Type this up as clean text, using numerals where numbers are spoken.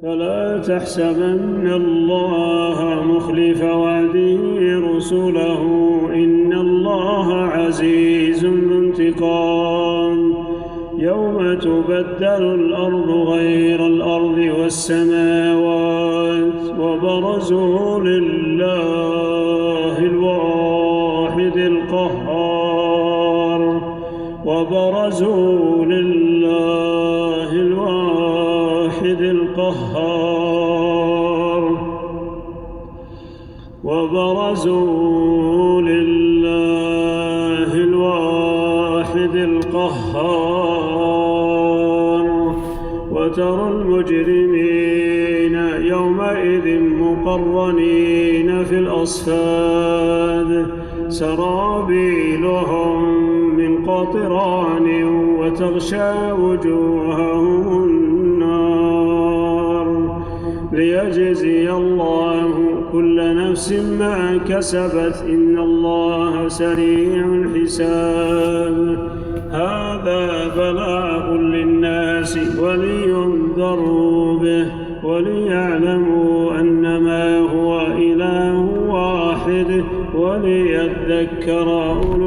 فلا تحسبن الله مخلف وعده رسله، إن الله عزيز ذو انتقام. يوم تبدل الأرض غير الأرض والسماوات وبرزوا لله الواحد القهار وترى المجرمين يومئذ مقرنين في الأصفاد سرابيلهم من قطران وتغشى وجوههم النار ليجزي الله كل نفس ما كسبت، إن الله سريع الحساب. هذا بلاغ للناس ولينذروا به وليعلموا أنما هو إله واحد وليذكر أولو